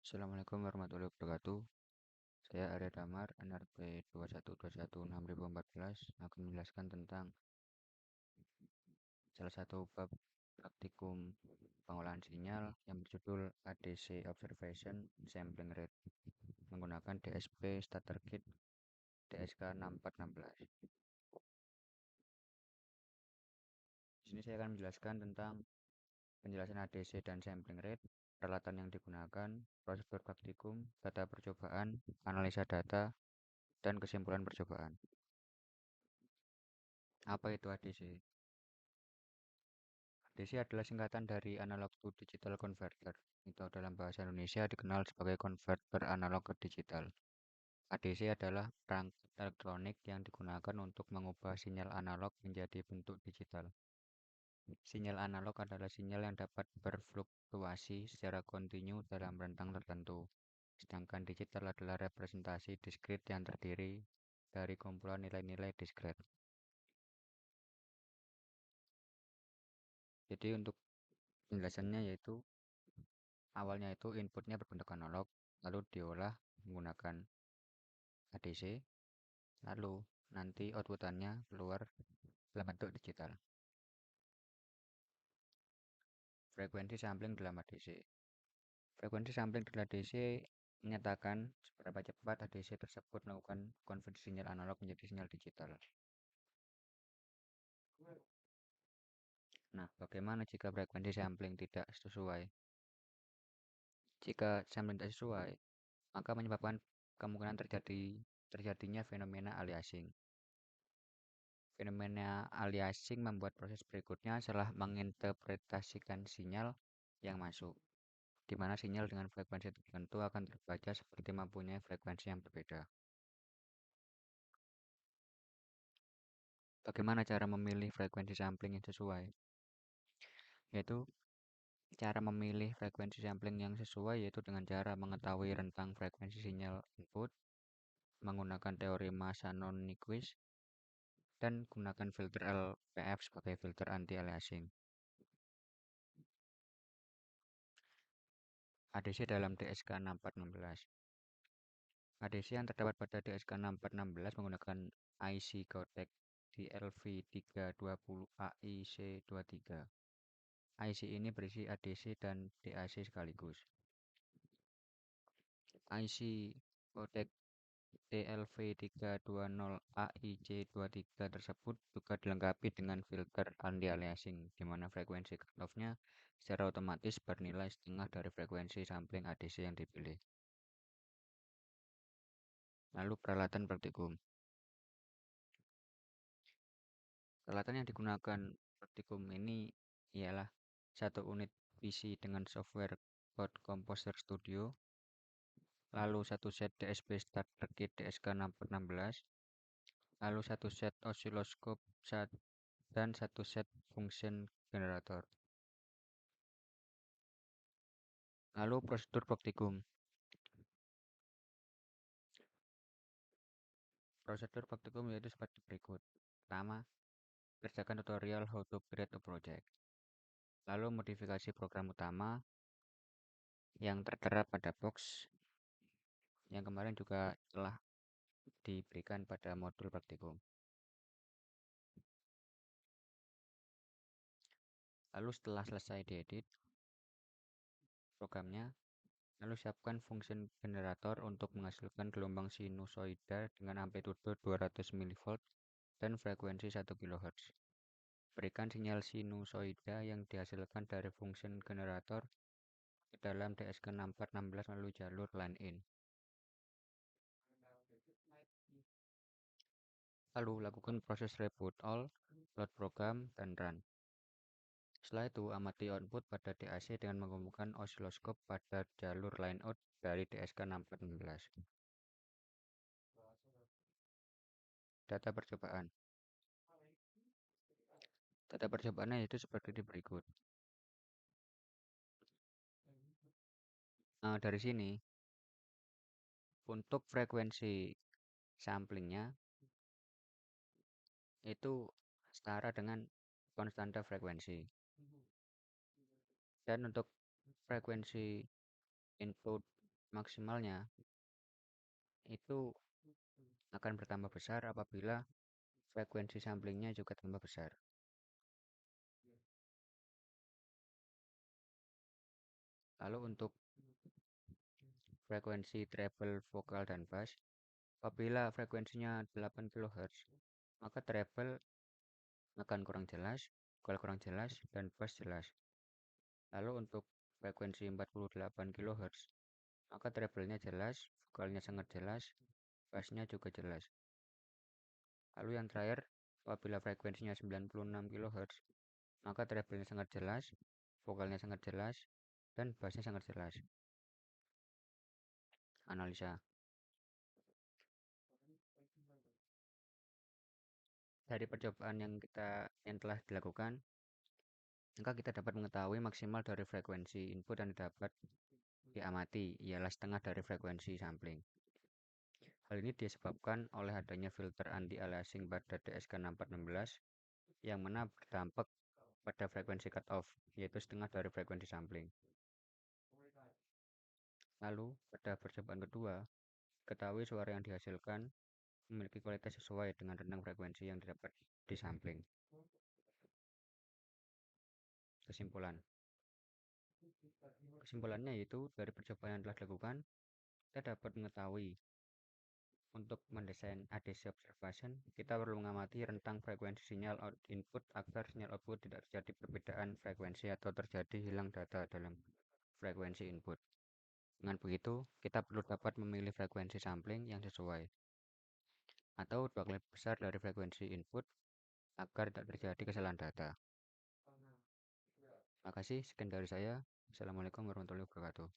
Assalamualaikum warahmatullahi wabarakatuh. Saya Arya Damar, NRP 21216014 akan menjelaskan tentang salah satu bab praktikum pengolahan sinyal yang berjudul ADC Observation Sampling Rate menggunakan DSP Starter Kit DSK 6416. Di sini saya akan menjelaskan tentang penjelasan ADC dan sampling rate, peralatan yang digunakan, prosedur praktikum, data percobaan, analisa data, dan kesimpulan percobaan. Apa itu ADC? ADC adalah singkatan dari Analog to Digital Converter, atau dalam bahasa Indonesia dikenal sebagai konverter analog ke digital. ADC adalah perangkat elektronik yang digunakan untuk mengubah sinyal analog menjadi bentuk digital. Sinyal analog adalah sinyal yang dapat berfluktuasi secara kontinu dalam rentang tertentu, sedangkan digital adalah representasi diskrit yang terdiri dari kumpulan nilai-nilai diskret. Jadi untuk penjelasannya yaitu awalnya itu inputnya berbentuk analog, lalu diolah menggunakan ADC, lalu nanti outputannya keluar dalam bentuk digital. Frekuensi sampling dalam ADC. Frekuensi sampling dalam ADC menyatakan seberapa cepat ADC tersebut melakukan konversi sinyal analog menjadi sinyal digital. Nah, bagaimana jika frekuensi sampling tidak sesuai? Jika sampling tidak sesuai, maka menyebabkan kemungkinan terjadinya fenomena aliasing. Fenomena aliasing membuat proses berikutnya adalah menginterpretasikan sinyal yang masuk, di mana sinyal dengan frekuensi tertentu akan terbaca seperti mempunyai frekuensi yang berbeda. Bagaimana cara memilih frekuensi sampling yang sesuai? Yaitu cara memilih frekuensi sampling yang sesuai yaitu dengan cara mengetahui rentang frekuensi sinyal input, menggunakan teori Massano-Nyquist, dan gunakan filter LPF sebagai filter anti-aliasing. ADC dalam DSK 6416. ADC yang terdapat pada DSK 6416 menggunakan IC codec DLV320AIC23. IC ini berisi ADC dan DAC sekaligus. IC codec DLV320AIC23 tersebut juga dilengkapi dengan filter anti-aliasing, di mana frekuensi cutoff-nya secara otomatis bernilai setengah dari frekuensi sampling ADC yang dipilih. Lalu peralatan praktikum. Peralatan yang digunakan praktikum ini ialah satu unit PC dengan software Code Composer Studio, lalu satu set DSP Starter Kit DSK 6416, lalu satu set osiloskop dan satu set function generator. Lalu prosedur praktikum. Prosedur praktikum yaitu seperti berikut. Pertama, kerjakan tutorial how to create a project. Lalu modifikasi program utama yang tertera pada box yang kemarin juga telah diberikan pada modul praktikum. Lalu setelah selesai diedit programnya, lalu siapkan function generator untuk menghasilkan gelombang sinusoida dengan amplitude 200 mV dan frekuensi 1 kHz. Berikan sinyal sinusoida yang dihasilkan dari function generator ke dalam DSK 6416 melalui jalur line in. Lalu lakukan proses reboot all, load program, dan run. Setelah itu, amati output pada DAC dengan menghubungkan osiloskop pada jalur line out dari DSK 6416. Data percobaan. Data percobaannya itu seperti berikut. Dari sini, untuk frekuensi samplingnya itu setara dengan konstanta frekuensi. Dan untuk frekuensi input maksimalnya itu akan bertambah besar apabila frekuensi samplingnya juga tambah besar. Lalu untuk frekuensi treble vokal dan bass, apabila frekuensinya 8 kHz, maka treble akan kurang jelas, vokal kurang jelas, dan bass jelas. Lalu untuk frekuensi 48 kHz, maka treble-nya jelas, vokalnya sangat jelas, bassnya juga jelas. Lalu yang terakhir, apabila frekuensinya 96 kHz, maka treble-nya sangat jelas, vokalnya sangat jelas, dan bassnya sangat jelas. Analisa. Dari percobaan yang telah dilakukan, maka kita dapat mengetahui maksimal dari frekuensi input yang dapat diamati ialah setengah dari frekuensi sampling. Hal ini disebabkan oleh adanya filter anti-aliasing pada DSK6416 yang mana berdampak pada frekuensi cutoff, yaitu setengah dari frekuensi sampling. Lalu, pada percobaan kedua, ketahui suara yang dihasilkan memiliki kualitas sesuai dengan rentang frekuensi yang didapat di sampling. Kesimpulan. Kesimpulannya yaitu dari percobaan yang telah dilakukan, kita dapat mengetahui untuk mendesain ADC observation, kita perlu mengamati rentang frekuensi sinyal input agar sinyal output tidak terjadi perbedaan frekuensi atau terjadi hilang data dalam frekuensi input. Dengan begitu, kita perlu dapat memilih frekuensi sampling yang sesuai atau 2 kali besar dari frekuensi input agar tidak terjadi kesalahan data. Terima kasih, sekian dari saya. Assalamualaikum warahmatullahi wabarakatuh.